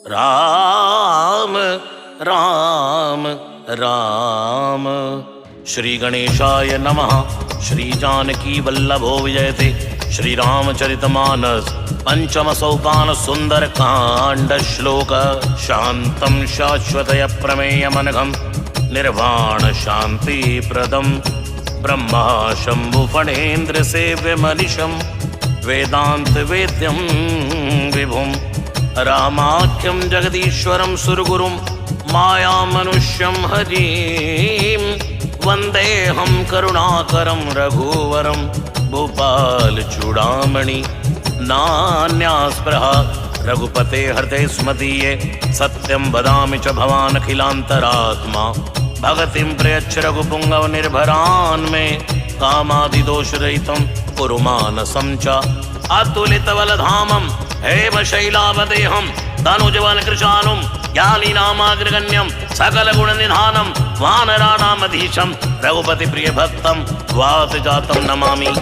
राम राम राम। श्री गणेशाय नमः। श्री जानकी वल्लभो विजयते। श्री रामचरितमानस पंचम सोपान सुंदर कांड श्लोक। शांतं शाश्वतय प्रमेयमनघं निर्वाण शांति प्रदम ब्रह्मा शंभु फणेन्द्र सेव्य मनीषं वेदांत वेद्यं विभुं रामाख्यं जगदीश्वरं सुरगुरुं माया मनुष्यं हरिं वन्देऽहं करुणाकरं रघुवरं भूपाल चूड़ामणि नान्यास्पृहा रघुपते हृदय स्मदीये सत्यं वदामि च भवान् अखिलान्तरात्मा भगतिं प्रयच्छ रघुपुंगव निर्भरान् मे कामादिदोषरहितं कुरु मानसं च अतुलितबलधामं हेमशैलावदेहं धनुजवनकृशानुं ज्ञानीनामाग्रगण्यं सकलगुणनिधानं वानराणामधीशं रघुपतिप्रियभक्तं वातजातं नमामि।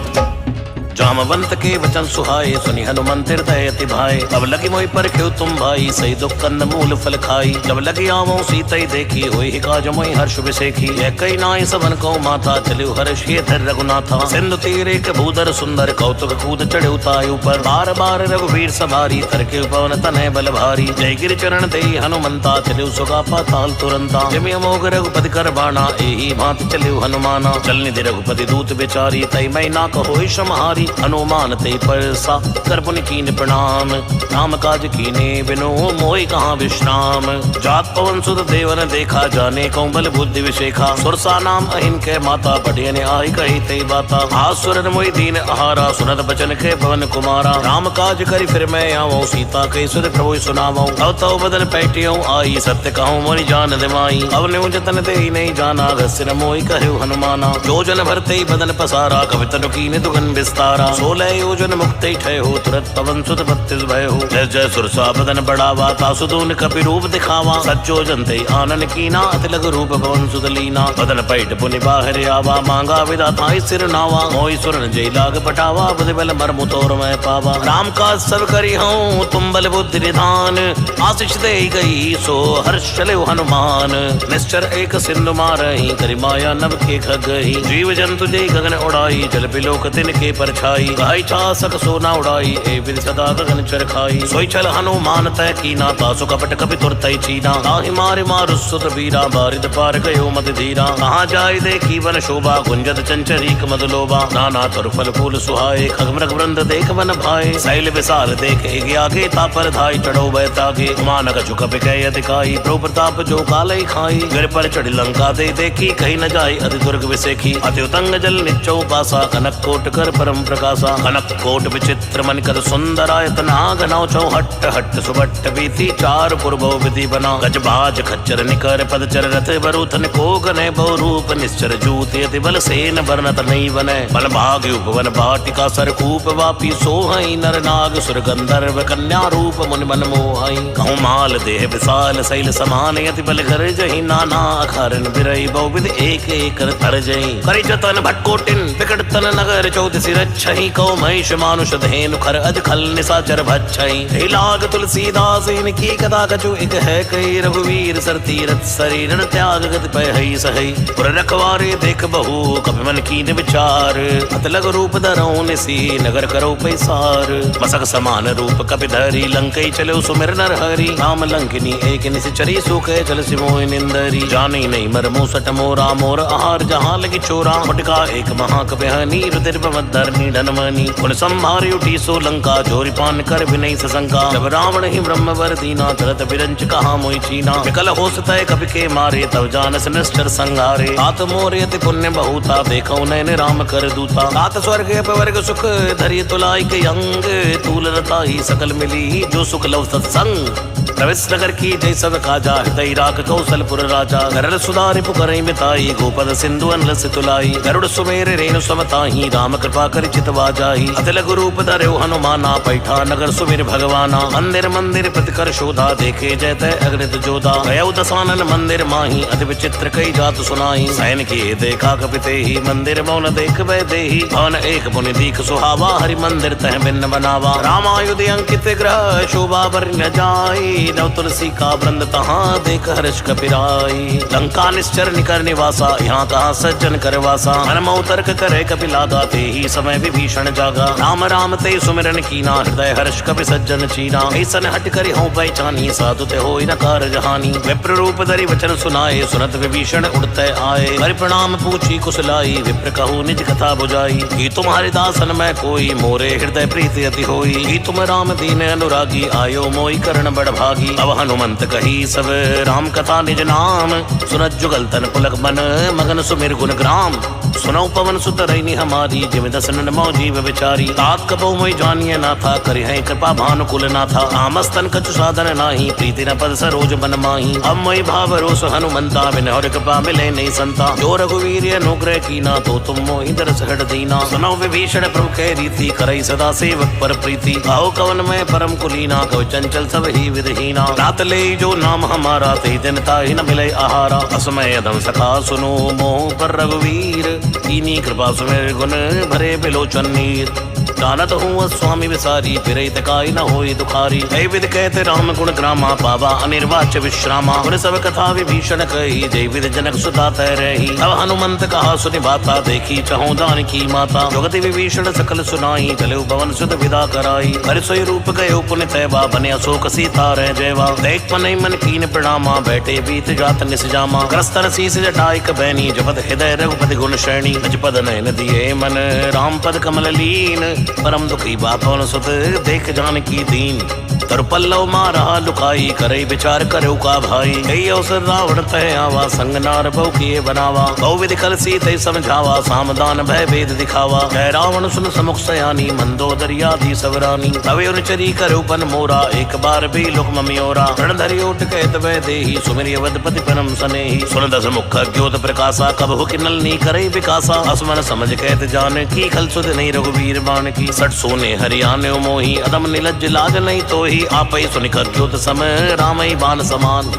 जामवंत के वचन सुहाए सुनि हनुमंत हृदय अति भाए। अब लगी मोहि पर क्यों तुम भाई सही दुख कंद मूल फल खाई। जब लगी आवो सीतई देखी होई ही काज मोहि हर्ष विसेखी। कई नाई सबन को माथा चलियो हर्ष ये धर रघुनाथा। सिंधु तीर एक भूधर सुंदर कौतुक कूद चढ़े उतायु पर। बार बार रघुवीर सवारी तरके पवन तनय बल भारी। जय गिर चरण देई हनुमंता चलियो सुगा पाताल तुरंता। जमि अमोघ रघुपति कर बाणा एही भांति चलियो हनुमाना। चल निधि रघुपति दूत बिचारी तई मई ना कहोई समाहारी। हनुमान ते परसा कर पुनि कीन प्रणाम। राम काज कीने बिनु मोहि कहाँ विश्राम। जात पवन सुत देवन देखा जाने कौ बल बुद्धि विशेखा। सुरसा नाम अहिन के माता पटियन आई कही ते बाता। आसुरन मोहि दीन आहारा सुनत बचन के पवन कुमारा। राम काज करि फिर मैं आवो सीता के सुर प्रभु सुनावो। अब तो बदन पैटियो आई सत्य कहूँ मोहि जान दिमाई। अब न्यू जतन ते नहीं जाना घसिन मोहि कहु हनुमाना। जो जन भरते बदन पसारा कवितनु कीन दुगन विस्तारा। 16 योजन मुक्त ठय हो तुरत पवन सुत 32 भय हो। जय जय सुरसा बदन बढ़ावा तासुदून कपि रूप दिखावा। सज्जो जनते आनन कीना अति लघु रूप पवन सुत लीना। बदन पैठ पुनि बाहर आवा मांगा विधाता सिर नावा। मोहि सुरन जय लाग पटावा बुद्धि बल मर्मु तोर मैं पावा। राम काज सब करी हूँ तुम बल बुद्धि निधान। आशीष दे गई सो हर्ष चले हनुमान। निश्चर एक सिंधु मारही करि माया नभ के खगही। जीव जंतु जय गगन उड़ाई जल बिलोक तिनके पर छाई। गाय छासक सोना उड़ाई ए विधि सदा गगन चरखाई। सोई चल हनुमान तय कीना तासु कपट कपि तुरतई चीना। ताहि मारि मारु सुत वीरा बारिद पार गयो मति धीरा। कहाँ जाय देखी वन शोभा गुंजत चंचरीक मदलोभा। नाना तुर फल फूल सुहाए खग मृग वृंद देख वन भाए। शैल विशाल देख एक आगे तापर धाई चढ़ो बैतागे। मानक झुक बिकय अधिकाई प्रभु प्रताप जो कालई खाई। गिर पर चढ़ी लंका दे देखी कहीं न जाय अति दुर्ग विसेखी। अति उतंग जल निचौ पासा कनक कोट कर परम प्रकाशा। कनक कोट विचित्र मन कर सुंदरायतना। घनौ चौ हट्ट हट्ट सुबट्ट बीती चार पूर्वो विधि बना। गजबाज खच्चर निकर पदचर रथ बरूथन को गने बहु रूप निश्चर जूति अति बल सेन बरनत नहीं बने। बल भाग उपवन वाटिका सरकूप वापी सोहई नर नाग सुर गंधर्व कन्या रूप मुनि मन मोहई। कहूँ माल देह विशाल शैल समान यति बल घर जही। नाना अखारन बिरई बहु विधि एक एक तर जही। करि जतन भटकोटिन विकट तन नगर चौदसी रक्षहि। कौ महिष मानुष धेनु खर अज खल निशाचर भक्षई। हे लाग तुलसीदास इनकी कथा कछु एक है कई। रघुवीर सर तीरथ शरीर त्याग गति पय हई सहई। पुर रखवारे देख बहु कपि मन कीन विचार। अत लग रूप धरऊ निसी नगर करो पैसार। मसक समान रूप कपि धरी लंकई चलो सुमिर नर हरि। राम लंकिनी एक निश्चरी सुख चल सिमोहि निंदरी। जानी नहीं मर मूसट मोरा मोर आहार जहाँ लगी चोरा। मुटका एक महाकपहनी रुधिर धरनी धनमनी। उन संभारी उठी सो लंका जोरी पान कर विनय सशंका। जब रावण ही ब्रह्म वर दीना चलत विरंच कहा मोहि चीना। विकल हो सतय कपि के मारे तब जानस निश्चर संहारे। तात मोरे अति पुण्य बहुता देखो नैन राम कर दूता। तात स्वर्ग अपवर्ग सुख धरि तुलाई के अंग। तूल रता ही सकल मिली जो सुख लव सत्संग। प्रवेश नगर की जय सब काजा हृदय राख कौशलपुर राजा। गरल सुधारि पुकरई मिताई गोपद सिंधु अनल से तुलाई। गरुड़ सुमेर रेणु समताही राम कृपा कर चितवा जाही। अति लघु रूप धरऊ हनुमाना पैठा नगर सुमिर भगवाना। मंदिर मंदिर प्रति कर शोधा देखे जयत अग्नित जोधा। गयौ दसानन मंदिर माही अति विचित्र कई जात सुनाई। सैन किए देखा कपिते ही मंदिर मौन देख वै देही। भवन एक पुनि दीख सुहावा हरि मंदिर तह भिन्न बनावा। रामायुध अंकित ग्रह शोभा वर न जाई। नव तुलसी का वृंद तहाँ देख हर्ष कपिराई। लंका निश्चर निकर निवासा यहाँ कहा सज्जन कर वासा। मन तर्क करे कपिलागा ते ही समय विभीषण जागा। राम राम ते सुमिरन कीना हृदय हर्ष कपि सज्जन चीना। ऐसन हट करि हों पहचानी साधु ते होई न कारज हानि। विप्र रूप धरि वचन सुनाए सुनत विभीषण उड़ते आए। हरि प्रणाम पूछी कुशलाई विप्र कहू निज कथा बुझाई। कि तुम्हारे दासन में कोई मोरे हृदय प्रीति अति होई। कि तुम राम दीन अनुरागी आयो मोई करण बड़ भागी। अब हनुमंत कही सब राम कथा निज नाम। सुनत जुगल तन पुलक मन मगन सुमिर गुण ग्राम। सुनौ पवन सुत रैनी हमारी जिम दसन मौ जीव विचारी। तात कबो मोई जानिए ना था करि है कृपा भानुकुल ना था। आमस्तन कछु साधन नाही प्रीति न पद सरोज बन माही। अब मोई भाव रोष हनुमंता बिन और कृपा मिले नहीं संता। जो रघुवीर अनुग्रह कीना तो तुम मोहि दरस हट दीना। सुनौ विभीषण प्रभु कह रीति करई सदा सेवक पर प्रीति। आओ कवन में परम कुलीना कव चंचल सब ही विधहीना। रात ले जो नाम हमारा ते दिन ताहि न मिले आहारा। असमय अधम सखा सुनो मोह पर रघुवीर। कीनी कृपा सुमेर गुण भरे बिलोचन नीर। जानत हूँ स्वामी विसारी फिर तकाई न होई दुखारी। है विद कहते राम गुण ग्रामा पावा अनिर्वाच्य विश्रामा। उन सब कथा विभीषण कही जय विद जनक सुता तय रही। अब हनुमंत कहा सुनि बाता देखी चहु जानकी माता। जुगति विभीषण सकल सुनाई चले पवन सुत विदा कराई। हरि सोई रूप गयो पुनि तैवा बने अशोक सीता रह जयवा। देख पनई मन कीन प्रणामा बैठे बीत जात निस जामा। क्रस्तर शीस जटाई कबैनी जपत हृदय रघुपति गुण श्रेणी। निज पद नयन दिए मन राम पद कमल लीन। परम दुखी बातों सुत देख जानकी दीन। तर पल्लव मारा लुकाई करे विचार करो का भाई। कई अवसर रावण तय आवा संग नार बहु किए बनावा। बहु विधि कर सीते समझावा सामदान भय भेद दिखावा। जय रावण सुन समुख सयानी मंदोदरी आदि सबरानी। तवे उनचरी करो पन मोरा एक बार भी लुक ममियोरा। रण धरि ओट कहत वै देही सुमिरि अवधपति परम सनेही। सुन दस मुख ज्योत प्रकाशा कब हो किनल नी करे विकासा। असमन समझ कहत जान की खल सुध नहीं रघुवीर बाण की। सट सोने हरियाने मोही अदम निलज लाज नहीं तो ही। आपै सुनिकर ज्योत समय रामई बाण समान।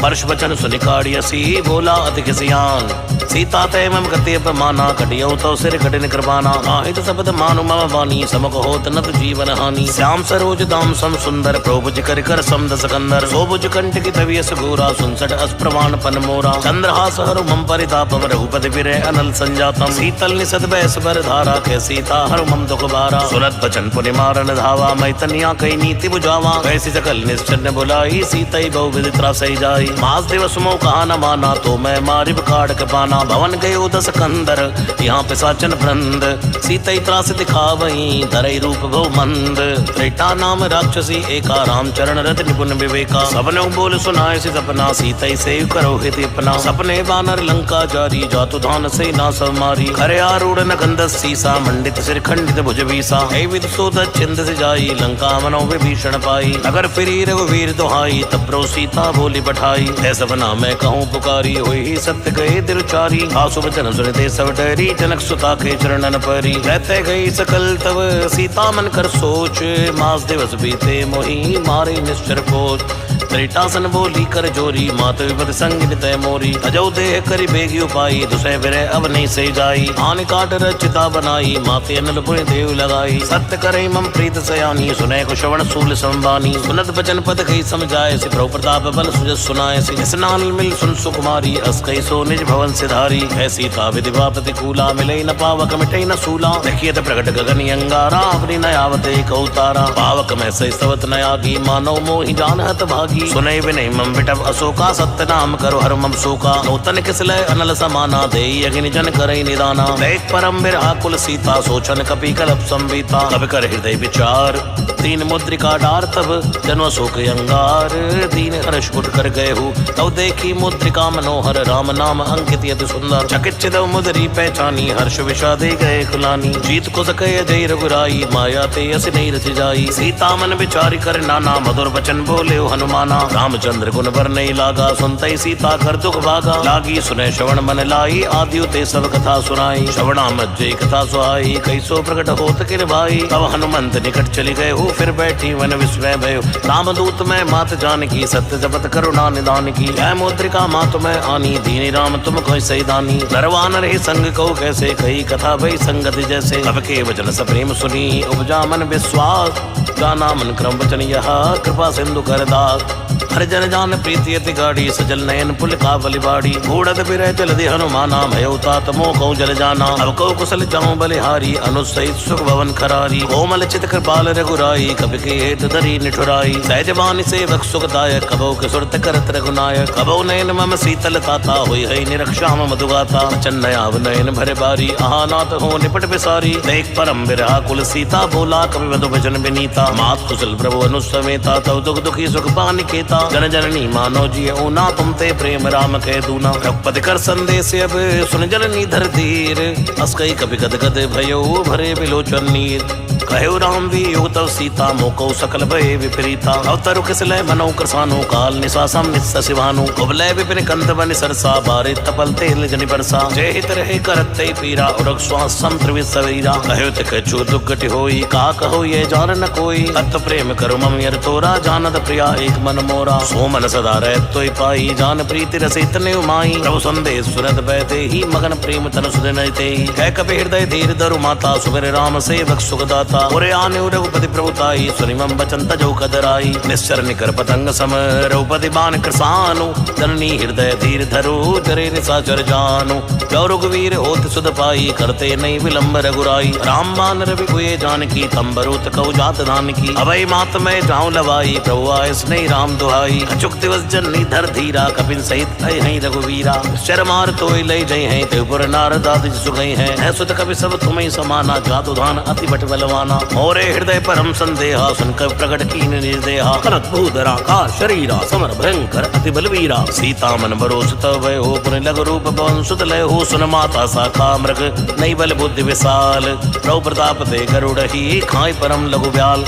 परश वचन सुनिकाड़ी असी बोला अति किसियान। सीता तय मम गति अपमाना कटियो तो सिर कठिन कृपाना। आहित शब्द मानु मम वाणी समक होत नत जीवन हानि। श्याम सरोज दाम सम सुंदर प्रभुज कर कर समद सकंदर। सोभुज कंठ की तवियस घोरा सुनसठ अस्प्रवान पन मोरा। चंद्रहास हरु मम परितापम रघुपति विरह अनल संजातम। शीतल निसद बैस बर धारा के सीता हरु मम दुख बारा। सुनत बचन पुनि मारन धावा मैं तनिया कई नीति बुझावा। वैसी सकल निश्चर बुलाई सीतई बहु विधि त्रासई जाई। मास दिवस मो कहा न माना तो मैं मारिब काढ़ पाना। भवन गयो दस कंदर यहाँ पिशाचन वृंद। सीतई त्रास दिखावई धरई रूप भव मंद। त्रेटा नाम राक्षसी एका राम चरण रत निपुण विवेका। सबने बोल सुनाए से सपना सीतई से करो हित अपना। सपने बानर लंका जारी जातु धान से ना सब मारी। खरे आरूढ़ न गंधस सीसा मंडित सिर खंडित भुज बीसा। हे विद सोद छिंद से जाई लंका मनो विभीषण पाई। अगर फिरी रघुवीर दुहाई तब प्रो सीता बोली बैठाई। है सपना मैं कहूँ पुकारी हुई सत्य गए दिल चारी। आसु वचन सुनते सब डरी जनक सुता के चरणन परी। रहते गई सकल तब सीता मन कर सोच। मास दिवस बीते मोही मारे निश्चर कोच। त्रिटासन बोली कर जोरी मात विपद संग नितय मोरी। अजो देह करी बेगी उपाई दुसह विरह अब नहीं से जाई। आन काट रचिता बनाई माते अनल पुण्य देव लगाई। सत्य करे मम प्रीत सयानी सुने को श्रवण सूल संबानी। सुनत बचन पद कही समझाए से प्रभु प्रताप बल सुजस सुनाए से। स्नान मिल सुन सुकुमारी अस कई सो निज भवन सिधारी। है सीता विधि प्रतिकूला मिले न पावक मिटे न सूला। देखिए प्रकट गगन अंगारा अपनी नयावते कौतारा। पावक में सही सवत नयागी मानो मोहि जानहत भागी। सुनय विनय मम विटव अशोका सत्य नाम करो हर मम शोका। नूतन किसलय अनल समाना देई अग्नि जन करई निदाना। देख परम विराकुल सीता सोचन कपि कलप संबीता। कब कर हृदय विचार तीन मुद्रिका डार तब जन्म शोक अंगार। दीन हर्ष उठ कर गए हो तब देखी मुद्रिका मनोहर। राम नाम अंकित यति सुंदर। चकित चिदव मुदरी पहचानी हर्ष विषादे गए कुलानी। जीत को सके जय रघुराई माया ते अस नहीं रच जाई। सीता मन विचारी कर नाना मधुर वचन बोले हनुमाना। रामचंद्र गुण बर नहीं लागा सुनते सीता कर दुख भागा। लागी सुने श्रवण मन लाई आदियो ते सब कथा सुनाई। श्रवणा मज्जय कथा सुहाई कैसो प्रकट होत किर भाई। तब हनुमंत निकट चली गए हो फिर बैठी वन विस्मय भयो। रामदूत में मात जानकी सत्य जपत करुणा निदान की। जय मुद्रिका मात में आनी दीनी राम तुम कोई सही दानी। नरवान रही संग को कैसे कही कथा भई संगत जैसे। अब के वचन सप्रेम सुनी उपजा मन विश्वास। जाना मन क्रम वचन यह कृपा सिंधु कर दास। हर जन जान प्रीति अति गाड़ी सजल नयन पुल का बलिबाड़ी बूढ़त बिरह जलधि हनुमाना भयो तात मोह कौ जल जाना अब कौ कुशल जाऊं बलिहारी अनुसहित सुख भवन खरारी कोमल चित कृपाल रघुराई कपि के हेत धरी निठुराई सहज बानी सेवक सुखदायक कबौ के सुरत करत रघुनायक कबौ नयन मम शीतल ताता होई है निरक्षा मम दुगाता चन्नयाव नयन भरे बारी आहानात हो निपट बिसारी देख परम बिरहा कुल सीता बोला कवि मधु भजन विनीता मात कुशल प्रभु अनुसमेता तव दुख दुखी सुख पानिकेता जन जननी मानो जी ऊना तुम ते प्रेम राम कह दूना रघुपति कर संदेश अब सुन जननी धर धीर अस कई कभी गद गद भयो भरे बिलोचन नीर कहो राम भी युग तव सीता मोको सकल भय विपरीता अवतरु किस लय मनो कृसानो काल निशासम निस्स शिवानु कुबलय विपिन कंत बनि सरसा बारे तपल तेल जनि बरसा जय हित रहे करते पीरा उरग श्वास संत्रिवित सवीरा कहो ते कछु दुर्गति होई का कहो ये जान न कोई अत प्रेम करो मम यर तोरा जानत प्रिया एक मन मोरा सो मन सदा रह तोय पाई जान प्रीति रसित ने उमाई प्रभु संदेश सुरत बैठे ही मगन प्रेम तन सुधन ते कह कपि हृदय धीर धरु माता सुमिर राम सेवक सुखदाता ओरे आने रघुपति प्रभुताई सुनि मम बचन तजो कदराई निश्चर निकर पतंग सम रघुपति बान कृसानु जननी हृदय धीर धरु जरे निशाचर जानु जो रघुवीर होत सुध पाई करते नहीं विलंब रघुराई राम मान रवि हुए जानकी तंबरुत कौ जात धान की अभय मात में जाऊं लवाई प्रभु आय स्नेह राम दुहाई अचुक दिवस जननी धर धीरा कपिन सहित है रघुवीरा शर्मार तोय लय जय है त्रिपुर नारद आदि सुगई है सुत कवि सब तुम्हें समाना जातु धान अति बट बलवाना मोरे हृदय परम संदेहा सुनकर प्रकट कीन निर्देहा कनक भूधरा का शरीरा समर भयंकर अति बलवीरा सीता मन बरोस तव हो पुन लघु रूप पवन सुत लय हो सुन माता साखा मृग नई बल बुद्धि विशाल प्रभु प्रताप ते गरुड़ही खाई परम लघु ब्याल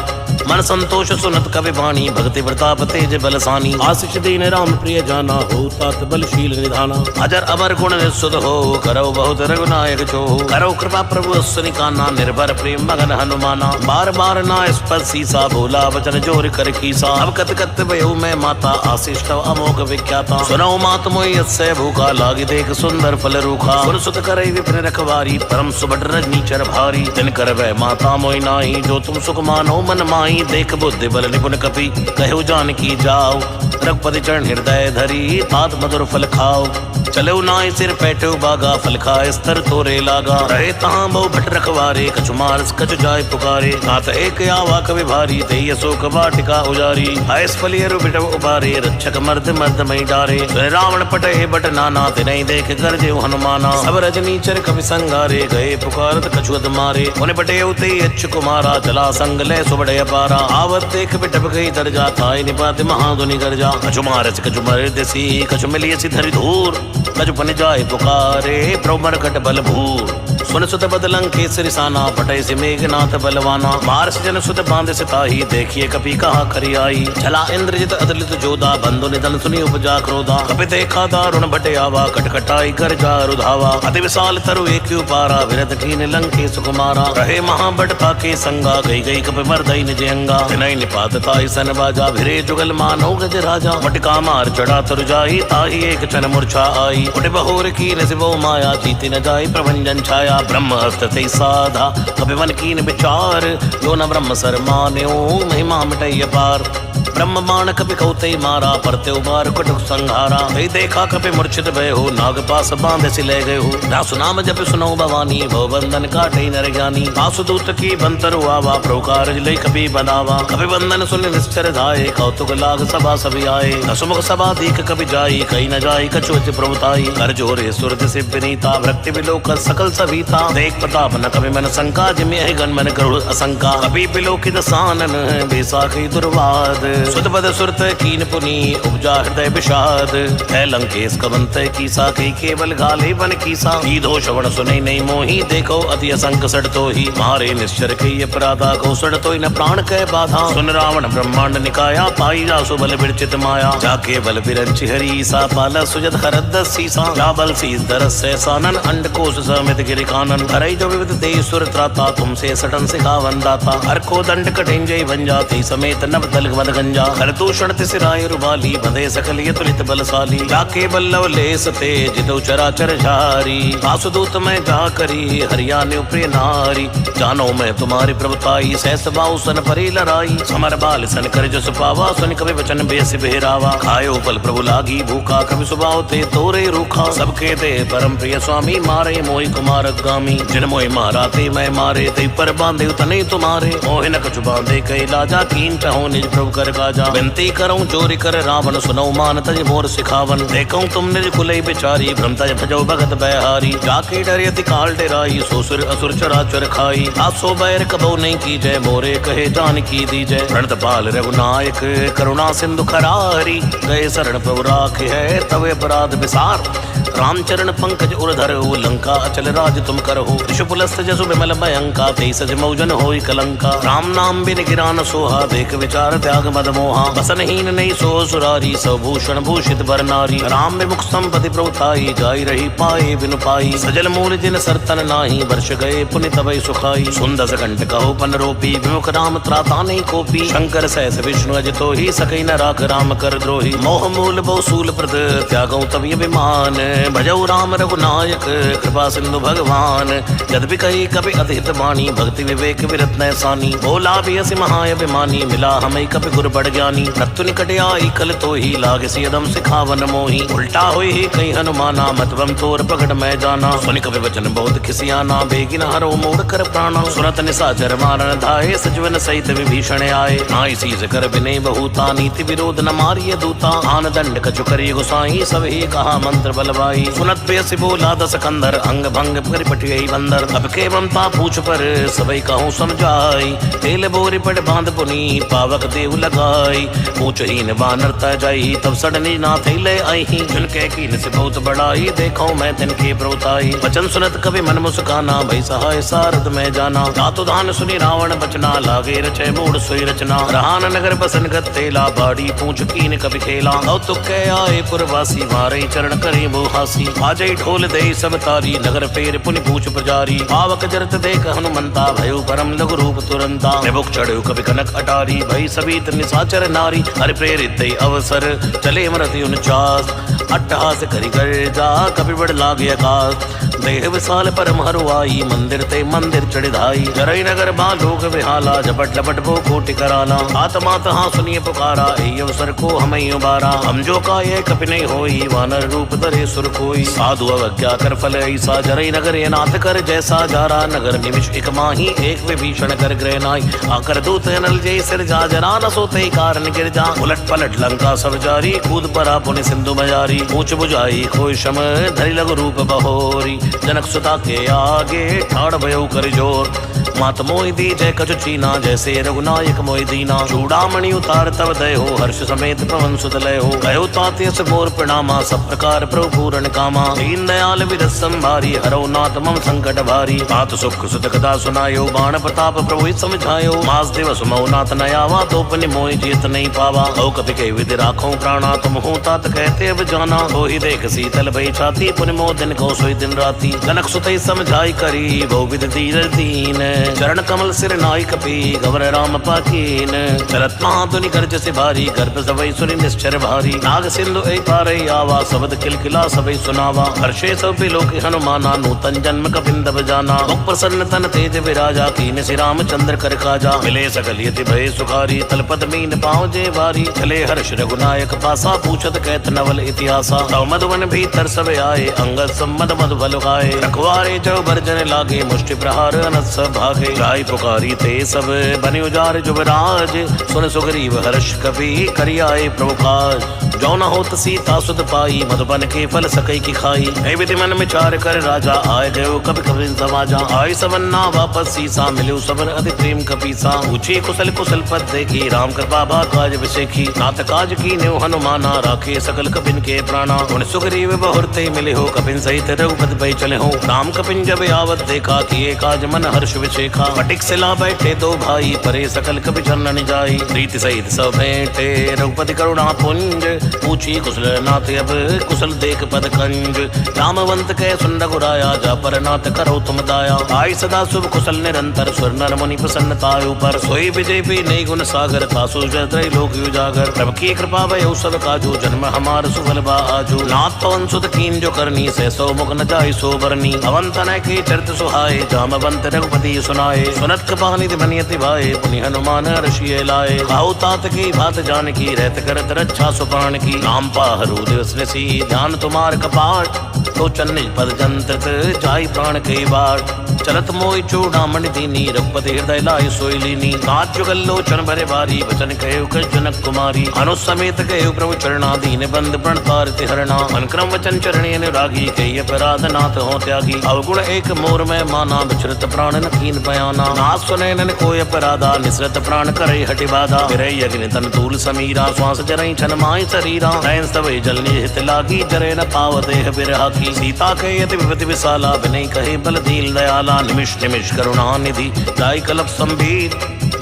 मन संतोष सुनत कवि वाणी भक्ति प्रताप तेज बलसानी आशीष दीन राम प्रिय जाना हो तात बलशील निधाना अजर अमर गुण निस्सुत हो करो बहुत रघुनायक जो करो कृपा प्रभु सुनिकाना निर्भर प्रेम मगन हनुमाना बार बार ना स्पर्श सीसा भोला वचन जोर कर कीसा अब कत कत भयो मैं माता आशीष तव अमोघ विख्याता सुनो मात मोहि यस्य भूखा लागी देख सुंदर फल रूखा सुन सुत करे विपिन रखवारी परम सुबट रजनीचर भारी दिन कर वह माता मोहि नाही जो तुम सुख मानो मन माही देख बुद्धि बल निपुण कपि कहो जानकी जाओ रघुपति चरण हृदय धरी तात मधुर फल खाओ चलो नाय सिर पैठो बागा फल खाए स्तर तोरे लागा रहे तहां बहु भट रखवारे कछु मारस कछु जाय पुकारे नाथ एक आवा कवि भारी तेय शोक वाटिका उजारी आयस फलियरु बिटव उबारे रक्षक मर्द मर्द मई डारे रावण पटे बट नाना तिनहि देख गरजे हनुमाना सब रजनीचर कवि संगारे गए पुकारत कछु अद मारे उन बटे उते अच्छ कुमारा चला संग ले सुबड़े अपारा आवत देख बिटव गई दरजा थाय निपात महागुनि गरजा कछु मारस कछु मर देसी कछु मिलियसी धरि धूर कछु पन जाय पुकारे प्रमर कट बल भूर सुन सुत बदलंग केसरी साना पटे से मेघनाथ बलवाना मारस जन सुत बांध सिताही देखिए कपि कहा खरी आई चला इंद्रजित अदलित जोधा बंधु निधन सुनी उपजा क्रोधा कपि देखा दारुण भटे आवा कटकटाई कर जा रुधावा अति विशाल तरु एक पारा विरत कीन लंके सुकुमारा रहे महाबटता के संगा गई गई कपि मर्दई निज अंगा विनय निपात ताई सन बाजा भिरे जुगल मानो गज राजा मटका मार चढ़ा तरु जाई ताही एक चन मूर्छा आई उठ बहोर की नसिबो माया जीती न जाई प्रभंजन छाया ब्रह्म हस्त ते साधा कपि मन कीन विचार यो न ब्रह्म सर मान्यो महिमा मिटय पार ब्रह्म बाण कपि कौते मारा परते उबार कटुक संहारा भई देखा कपि मूर्छित भय हो नाग पास बांध से ले गए हो दासु नाम जप सुनो भवानी भव बंधन काटे नर ज्ञानी वासुदूत की बंतर आवा प्रकार लय कपि बनावा कपि बंधन सुन निश्चर धाये कौतुक लाग सभा सभी आए दसमुख सभा दीख कपि जाई कहीं न जाई कछुत प्रभुताई कर जोरे सुरत से विनीता भक्ति विलोक सकल सभीता देख प्रताप न कपि मन शंका जिमि गण मन गरुड़ असंका कपि विलोकित सानन बेसाखी दुर्वाद सुत पद सुरत कीन पुनी उपजा हृदय विषाद है लंकेश कवंत कीसा के केवल घाले बन कीसा ईधो श्रवण सुने नहीं मोही देखो अति असंक सड़ तो ही मारे निश्चर के अपराधा को सड़ तो न प्राण कह बाधा सुन रावण ब्रह्मांड निकाया पाई जासु बल विरचित माया जाके बल बिरंचि हरी सा पाला सुजत हरद सीसा जा बल सी दरस से सानन अंड कोश समित गिरि कानन हरई जो विविध दे सुर त्राता तुमसे सटन सिखा वंदाता हर को दंड कठिन जय बन जाती समेत नव दल मद पंजा खरदूषण तिसराय रुबाली बंधे सकल ये तुलित बलशाली जाके बल्लव लेस ते जिदो चराचर झारी आसुदूत में जा करी हरियाणा प्रिय नारी जानो मैं तुम्हारी प्रभुताई सहस बाऊ सन परी लड़ाई समर बाल सन कर जस पावा सुन कवि वचन बेस बेहरावा खायो पल प्रभु लागी भूखा कवि सुबाव ते तोरे रूखा सबके दे परम प्रिय स्वामी मारे मोहि कुमार गामी जिन मोहि मारा ते मैं मारे ते पर बांधे तने तुम्हारे मोहि न कछु बांधे कई लाजा कीन चाहो निज प्रभु कर गाजा विनती करूं चोरी कर रावण सुनौ मान तज मोर सिखावन देखूं तुम निज कुलई बिचारी भ्रम तज भजो भगत बहारी जाके डरे अति काल डेराई सोसुर असुर चराचर खाई आसो बैर कबो नहीं की जय मोरे कहे जान की दी जय प्रणत पाल रघुनायक करुणा सिंधु खरारी गए शरण प्रभु राखे है तवे अपराध विसार रामचरण पंकज उर्धर लंका अचल राज तुम करहो ऋषुपुलस्त जसु विमल भयंका तेईस मौजन होई कलंका राम नाम बिन गिरान सोहा देख विचार त्याग मद मोहा बसनहीन नहीं सो सुरारी सभूषण भूषित बर नारी राम विमुख संपति प्रभुताई जाई रही पाए बिनु पाई सजल मूल जिन सरतन नाही वर्ष गए पुनि तबई सुखाई सुंदस कंठ कहो पन रोपी विमुख राम त्राता नहीं कोपी शंकर सहस विष्णु अज तो ही सकई न राख राम कर द्रोही मोह मूल बहुसूल प्रद त्यागौ तब विमान भजौ राम रघुनायक कृपा सिंधु भगवान यद्यपि कही कभी अतिहित वाणी भक्ति विवेक विरत नैसानी बोला भी असी महाअभिमानी मिला हमें कभी गुर बढ़ ज्ञानी रत्तु निकट आई कल तो ही लागे सियदम सिखावन मोही उल्टा हुई ही कई हनुमाना मतबम तोर प्रकट मैं जाना सुनि कभी वचन बहुत खिसियाना बेगिन हरो मोड़ कर प्राणा सुनत निशाचर मारण धाये सजवन सहित विभीषण आए नाई सीज कर विनय बहुता नीति विरोध न मारिय दूता आन दंड कछु करी गुसाई सब ही कहा मंत्र बलवाई सुनत बेसी बोला दस कंदर अंग भंग कर पटियई बंदर अब के ममता पूछ पर सबई कहूँ समझाई तेल बोरी पट बांध पुनी पावक देव लगाई पूछ हीन बानर तय जाई तब सडनी ना थैले आई झुनके कीन से बहुत बड़ाई देखो मैं तिनके प्रभुताई वचन सुनत कभी मन मुस्काना भई सहाय सारद में जाना दातु दान सुनी रावण बचना लागे रचे मूड सोई रचना रहान नगर बसन गत्तेला बाड़ी पूछ कीन कभी खेला कौतुक के आए पुरवासी मारे चरण करे मोहासी आजई ढोल दे सब तारी नगर फेर पुनि पूछ प्रजारी पावक जरत देख हनुमंता भयो परम लघु रूप तुरंता निबुक चढ़ो कभी कनक अटारी भई सभी निशाचर नारी हरि प्रेरित दे अवसर चले मरति उनचास अट्टहास करी कर जा कभी बड़ लागे आकाश देह विशाल परम हरुआई मंदिर ते मंदिर चढ़ाई जरई नगर बालोक विहाला झपट लपट वो कोटि कराला आत्मा तहाँ सुनिए पुकारा ए अवसर को हमें उबारा हम जो का ये कपि नहीं होई वानर रूप धरे सुर कोई साधु अवज्ञा कर फल ऐसा जरई नगर ये नाथ कर जैसा जारा नगर निमिष एक माही एक विभीषण कर ग्रह नाई आकर दूत नल जय सिर जा जरा न सोते कारण गिर जा उलट पलट लंका सब जारी कूद परा पुनि सिंधु मजारी पूछ बुझाई खोई शम धरि लघु रूप बहोरी जनक सुता के आगे ठाड़ भयो कर जोर मात मोहि दी जय कछु चीना जैसे रघुनायक मोहि दीना चूड़ामणि उतार तब दय हो हर्ष समेत पवन सुत लय हो गयो ताते से मोर प्रणामा सब प्रकार प्रभु पूरण कामा दीन दयाल विरस संभारी हरो नाथ मम संकट भारी तात सुख सुत कदा सुनायो बाण प्रताप प्रभु समझायो मास दिवस मऊ नाथ नयावा तो पुनि मोहि जीत नहीं पावा औ कपि के विधि राखो प्राणा तुम हो तात कहते अब जाना तो ही देख शीतल भई छाती पुनि मोह दिन को सोई दिन राती जनक सुतई समझाई करी बहु विधि धीर दीन चरण कमल सिर नाई कपि गवर राम पाकीन चरत महाधुनि गर्ज से भारी गर्भ सबई सुनि निश्चर भारी नाग सिंधु ऐ पारई आवा शब्द किलकिला सबई सुनावा हर्षे सब लोक हनुमाना नूतन जन्म कपिंदब जाना मुख प्रसन्न तन तेज विराजा कीन श्री रामचंद्र कर काजा मिले सकल यति भय सुखारी तलपत मीन पाँव जे भारी चले हर्ष रघुनायक पासा पूछत कहत नवल इतिहासा तव मधुवन भीतर सब आए अंगद सम्मद मधु बल खाए रखवारे जो बर्जन लागे मुष्टि प्रहार अनस भागे गाय पुकारी ते सब बने उजार जुबराज सुन सुग्रीव हर्ष कपि करियाए प्रभु काज जो न होत सीता सुत पाई मधुबन के फल सकई की खाई ऐ विधि मन विचार कर राजा आए गयो कभी कभी समाजा आय सवन्ना वापस सीसा मिलो सबर अति प्रेम कपीसा पूछी कुशल कुशल पद देखी राम कृपा भा काज विसेखी नाथ काज की न्यो हनुमाना राखे सकल कबिन के प्राणा। उन सुग्रीव बहुरते मिले हो, कपिन सहित रघुपति पै चले हो। राम कपिन जब आवत देखा, किए काज मन हर्ष विशेखा। फटिक सिला बैठे दो भाई, परे सकल कपि चरण जाई। प्रीति सहित सब भेंटे, रघुपति करुणा पुंज। पूछी कुशल नाथ अब, कुशल देख पद कंज। रामवंत कह सुन रघुराया, जा पर नाथ करो तुम दाया। आई सदा शुभ कुशल निरंतर, स्वर नर मुनि प्रसन्नताय ऊपर। सोई विजय भी नई गुण सागर, तासु जय लोक उजागर। प्रभु की कृपा भय सब काजू, जन्म हमार सुफल बा आजू। नाथ पवन सुत कीन जो करनी, से सौ मुख न जाय सो बरनी। अवंतन के चरित सुहाए, जामवंत रघुपति सुनाए। सुनत कृपा निधि मनियति भाए, पुनि हनुमान ऋषि लाए। खाऊ तात की भात जान की, रहत करत रक्षा सुपान की। नाम पाहरु दिवस ऋषि, ध्यान तुम्हार कपाट। तो चन्निज पद जंत्रित, जाई प्राण के बाट। चलत मोहि चूड़ामणि दीनी, रघुपति हृदय लाय सोई लीनी। नाथ जुगल लोचन भरे भारी, वचन कहे कछ जनक कुमारी। अनुसमेत कहे प्रभु चरणा, दीन बंद प्रणतारित हरणा। अनुक्रम वचन चरणी अनुरागी, कही अपराध नाथ हो त्यागी। अवगुण एक मोर में माना, विचरत प्राण न कीन बयाना। नाथ सुने नन कोय अपराधा, निसरत प्राण करे हटि बाधा। फिरई अग्नि तन तूल समीरा, श्वास जरई छन माहि शरीरा। नयन स्तवै जल निहित लागी, जरे न पाव देह बिरहा की। सीता कहे अति विपति विशाला, विनय कहे बल दीन दयाला। निमिष निमिष करुणा निधि, दाई कलप संबीत।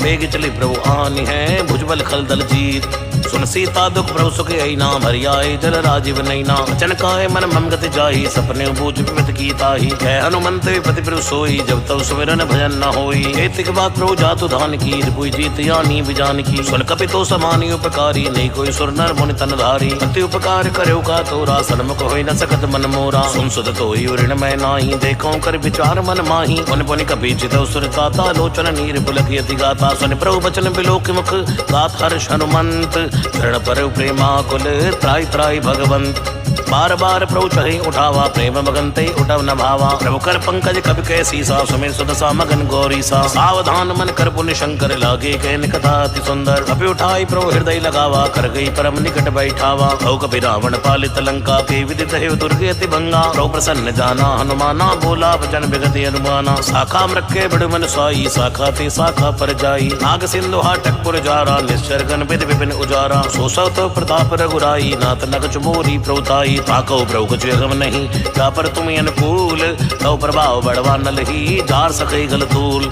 बेग चले प्रभु आनि है, भुजबल खल दल जीत। सुन सीता दुख प्रभु सुख ऐना, भरि आए जल राजीव नैना। वचन काहे मन मम गति जाहि, सपने बूझ विपत की ताहि। कह हनुमंत विपति प्रभु सोई, जब तब सुमिरन भजन न होई। एतिक बात प्रभु जातु धान की, रिपुई जीत यानी बिजान की। सुन कपि तो समानी उपकारी, नहीं कोई सुर नर मुनि तन धारी। अति उपकार करो का तोरा, सन्मुख होई न सकत मन मोरा। सुन सुत तोई ऋण मैं नाही, देखो कर विचार मन माही। पुनि पुनि कपि चितौ सुर ताता, लोचन नीर पुलक यति गाता। सुन प्रभु बचन बिलोक मुख, गात हर्ष हनुमंत। शरण पर प्रेमा कुल, त्राई त्राई भगवंत। बार बार प्रभु चढ़े उठावा, प्रेम मगनते उठव न भावा। प्रभु कर पंकज कपि कह सीसा, सुमिर सुदसा मगन गौरी सा। सावधान मन कर पुण्य शंकर, लागे कहन कथा अति सुंदर। कपि उठाई प्रभु हृदय लगावा, कर गई परम निकट बैठावा। भव कपि रावण पालित लंका, के विदित है दुर्गे अति भंगा। प्रभु प्रसन्न जाना हनुमाना, बोला वचन विगति अनुमाना। शाखा मृक्के बड़ मन साई, शाखा ते शाखा पर जाई। नाग सिंधु हाटक पुर जारा, निश्चर गण विधि विपिन उजारा। सो तो प्रताप रघुराई, नाथ नगच मोरी प्रभुताई। ताको प्रभु कुछ अगम नहीं, जा पर तुम अनुकूल। तो प्रभाव बढ़वा न लही, जार सके गल तूल।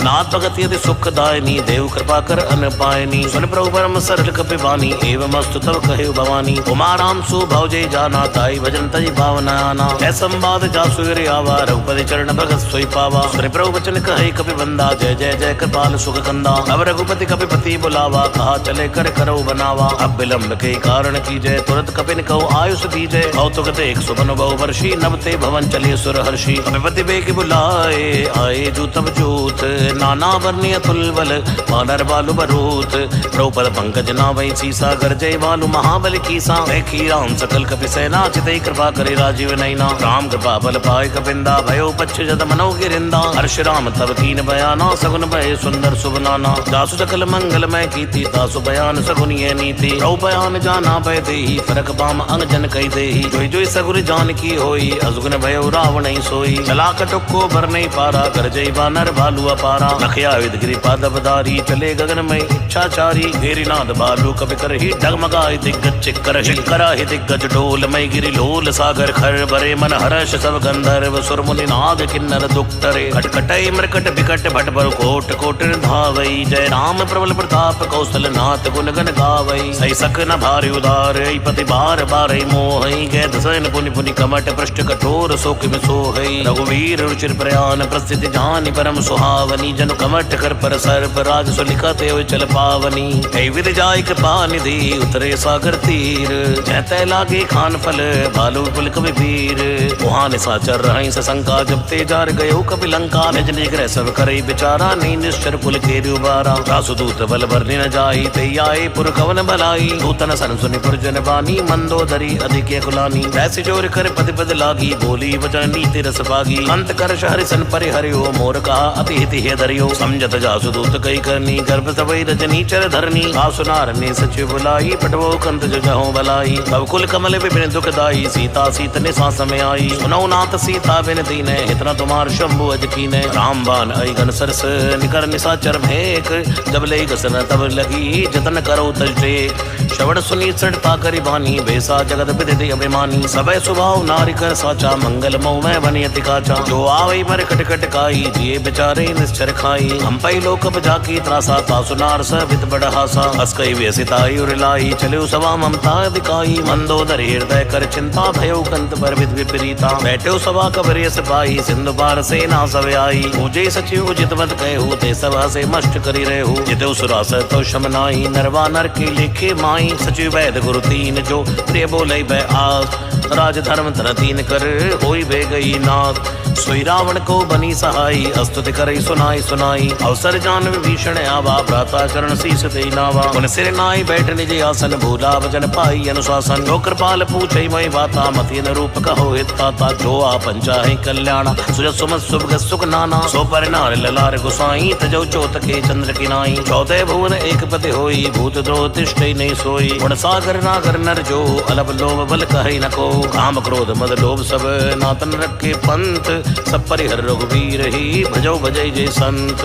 नाथ भगत यदि सुख दायनी, देव कृपा कर अन पायनी। सुन प्रभु परम सरल कपि बानी, एवं अस्तु तब कहे भवानी। उमा राम सु भव जय जाना, ताई भजन तज भावना आना। ऐ संवाद जासु हरि आवा, रघुपति चरण भगत सोई पावा। सुन प्रभु वचन कहे कपि बंदा, जय जय जय कृपाल सुख कंदा। अब रघुपति कपि पति बुलावा, कहा चले कर करो बनावा। अब विलंब के कारण की जय, तुरंत कपिन कहो आयुष दीजय। कौतुक देख सुमन बहु वर्षी, नभते भवन चले सुर हर्षि। कपिपति बेग बुलाए, आए जूतब जूत। नाना वर्णीय अतुल बल, वानर बालु बरूत। द्रौपद पंकज नावै सीसा, गरजय बालु महाबल कीसा। देखी राम सकल कपि सेना, चितई कृपा करे राजीव नैना। राम कृपा बल पाए कपिंदा, भयो पच्छ जद मनो गिरिंदा। हर्ष राम तब कीन बयाना, सगुन भय सुंदर शुभ नाना। जासु सकल मंगल मय कीर्ति, तासु बयान सगुन ये नीति। रौ बयान जाना भय देहि, फरक बाम अंग जन कही देहि। जोई जोई सगुर जान की होई, अजगुन भयो रावण ही सोई। चला कटुक को भर नहीं पारा, गरजई बानर भालू अपारा। लखया विदगिरि पादप धारी, चले गगन में इच्छाचारी। घेरी नाद भालू कपि करहि, डगमगाय दिग्गज चिक्करहि। चिक्कराहि दिग्गज डोल, मई गिरि लोल सागर खर। भरे मन हर्ष सब गंधर्व, सुर मुनि नाग किन्नर दुक्तरे। खटखटई मृकट बिकट भट पर, कोट कोट धावई। जय राम प्रबल प्रताप, कौशल नाथ गुण गण गावई। सही सक न भारी उदार, पति बार बार मोहई। गै दसन पुनि पुनि कमट, पृष्ठ कठोर शोक में सोहई। रघुवीर रुचिर प्रयान, प्रस्थिति जानि परम सुहावनी। जनु कमट कर पर सर्प, राज सुलिखत हो चल पावनी। कई विधि जाय कृपा निधि, उतरे सागर तीर। जहते लागे खान फल, भालू कुल कवि वीर। वहां निशाचर रहि सशंका, जब ते जार गयो कपि लंका। निज निज ग्रह सब करई विचारा, नी निश्चर कुल के उबारा। रासु दूत बल बरनि न जाई, ते आए पुर कवन भलाई। दूतन सन सुनि पुरजन बानी, मंदोदरी अधिक कुलानी। ऐसे जोर कर पद पद लागी, बोली वचन नीति रस पागी। अंत कर हरि सन परि हरियो, मोर कहा अति हिति हे धरियो। समझत जासु दूत कई करनी, गर्भ तवई रजनी चर धरनी। आसु नारनी सचिव बुलाई, पटवो कंत जहो बलाई। तब कुल कमल विपिन दुख दाई, सीता सीत निसा समय आई। सुनौ नाथ सीता बिन दीने, हितना तुम्हार शंभु अज कीने। राम बान आई गन सरस, निकर निशाचर भेक। जब ले गसन तब लगी, जतन करो तज टेक। श्रवण सुनी सड़ता करी बानी, बेसा जगत विधि भय अभिमानी सबय स्वभाव नारी कर साचा मंगल मोह में बनियति काचा जो आवे मर खटखट काई जिए बेचारे निश्चर खाई हम पई लोक जाकी त्रासा तासुनार सवित बड़हासा हस कई व्यसिताई उरलाई चले सवा ममता दिखाई मंदोदर हृदय कर चिंता भयो कंत पर विद विपरीता बैठो सभा कबरिय सिपाही सिंधु पार से ना सवे आई पूजे सचिव जित मत कहू ते सभा से मष्ट करी रहू जिते सुरास तो शमनाई नरवा नर के लेखे माई सचिव वैद गुरु तीन जो प्रिय बोले बै आस राज धर्म धन तीन कर होई बे गई नाथ सोई रावण को बनी सहाई अस्तुति करई सुनाई सुनाई अवसर जान विभीषण आवा भ्राता चरण शीस दे नावा उन सिर नाई बैठ निज आसन भूला भजन पाई अनुशासन जो कृपाल पूछई मई बाता मति रूप कहो हित ताता जो आपन चाहे कल्याण सुजत सुमत सुभ सुख नाना सो पर नार ललार गुसाई तजौ चोत के चंद्र की नाई चौदह भुवन एक पति होई भूत द्रोह तिष्ठई नहीं सोई गुण सागर नागर नर जो अलब लोभ बल कहि न को काम क्रोध मद लोभ सब नातन रखे पंथ सब परिहर रघुवीर ही भजो भजय जय संत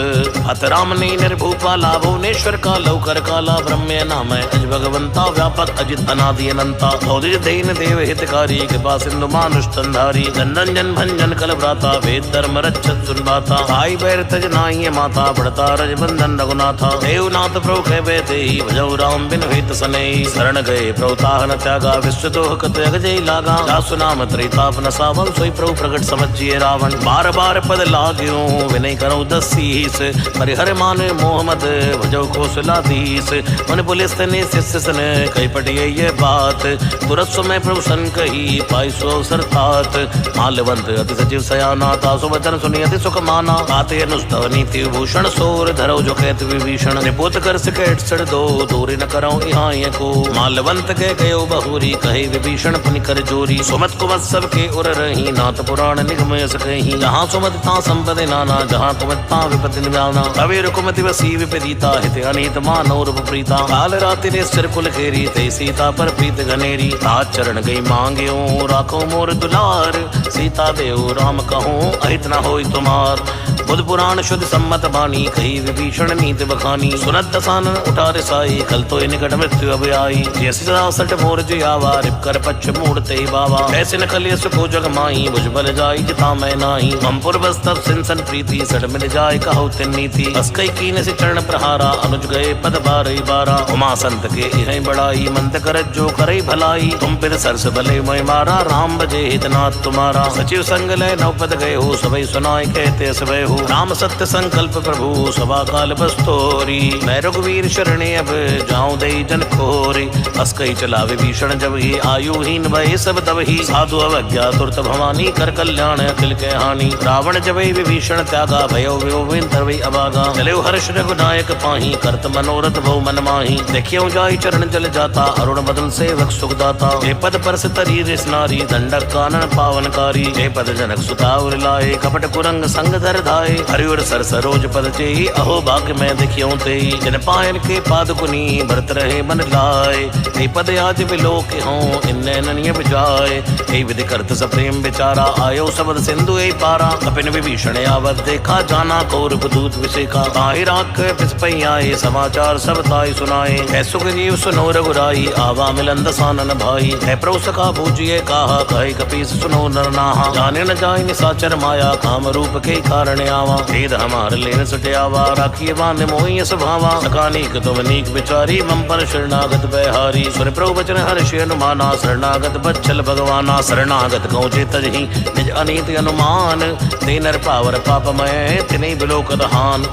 हत राम ने निर्भूपा लाभुवनेश्वर का लौकर काला ब्रह्म नाम अज भगवंता व्यापक अजित अनादि अनंता भौदिज देन देव हितकारी कृपा सिंधु मानुष तंधारी जनन जन भंजन कल भ्राता वेद धर्म रक्षत सुनबाता आई बैर तज नाई माता बढ़ता रज बंधन रघुनाथा देवनाथ प्रभु कह ते भजौ राम बिन हेत सने शरण गए प्रभुताहन त्यागा विश्व दोह कत जय लागा दासु नाम त्रिताप न सावन सोई प्रभु प्रगट समझिए रावण बार बार पद लाग्यो विनय करो दसीस परिहर मान मोहम्मद भजो कौशलाधीश मन पुलिस ने शिष्य सन कई पटिए ये बात तुरंत समय प्रभु सन कही पाई सो अवसर तात माल्यवंत अति सचिव सयाना तासु वचन सुनी अति सुख माना आते अनुस्तव नीति भूषण सोर धरो जो कहत विभीषण निपुत कर सिकेट सड़ दो दूरी न करो यहाँ को माल्यवंत के गयो बहुरी कहे विभीषण पुनि कर जोरी सुमत कुमत सब के उर रही नाथ पुराण निगम सकही जहाँ सुमत ता संपदि नाना जहाँ कुमत ता विपति निवाना तवे रुकुमति वसी विपरीता हित अनित मानव रूप प्रीता काल राति ने सिर कुल घेरी ते सीता पर प्रीत घनेरी तात चरण गई मांग्यो राखो मोर दुलार सीता देव राम कहूँ अहित न होई तुम्हार बुध पुराण शुद्ध सम्मत बानी कही विभीषण नीति बखानी सुनत दसानन उठा रिसाई कल तो निकट मृत्यु अब आई जैसी सट मोर जी आवा रिप कर पक्ष मूर्ते बाबा ऐसे न कलिय सुखो जग माई बुझ बल जाई जिता मैं नाही ममपुर बस तब सिंसन प्रीति सट मिल जाय कहो तिन नीति अस्कई कीन से चरण प्रहारा अनुज गए पद बारई बारा उमा संत के इह बड़ाई मंत कर जो करे भलाई तुम फिर सरस भले मैं मारा राम बजे हितनाथ तुम्हारा सचिव संग लय नव पद गए हो सबई सुनाय कहते सबे हो राम सत्य संकल्प प्रभु सभा काल बस्तोरी मैं रघुवीर शरणे अब जाऊं दे जन खोरी अस्कई चला विभीषण जब ही आयुहीन भय सब तब ही साधु अवज्ञा तुरत भवानी कर कल्याण अखिल के हानि रावण जब विभीषण त्यागा भयो विभिन्न तरवई अभागा चले हर्ष रघुनायक पाही करत मनोरथ भव मन माही देखियो जाई चरण जल जाता अरुण बदन सेवक सुखदाता जय पद पर तरी रिस नारी दंडक कानन पावनकारी जय पद जनक सुता उर लाए कपट कुरंग संग धर धाय हरिवर सर सरोज पद चेई अहो भाग्य में देखियो ते जन पायन के पाद कुनी भरत रहे मन लाए हे पद आज विलोक हों इन्ने ननिय बजाए हे विधि करत सप्रेम विचारा आयो सबद सिंधु ए पारा कपिन विभीषण आवत देखा जाना कौरव दूत विषेका ताहि राख पिसपई आए समाचार सब ताई सुनाए है सुख जीव सुनो रघुराई आवा मिलन दसानन भाई है प्रभु सखा बूझिए कहा कहे कपीस सुनो नर नाहा जाने न जाय निसाचर माया काम रूप के कारण आवा भेद हमार लेन सुटे आवा राखिए बांध मोहि स्वभावा सकानीक तुम नीक विचारी मम पर शरणागत बहारी सुन प्रभु वचन हर्ष अनुमाना शरणागत बच्छल भगवाना शरणागत कौ चेतहि निज अनीति अनुमान ते नर पावर पापमय तिने बिलोकत हान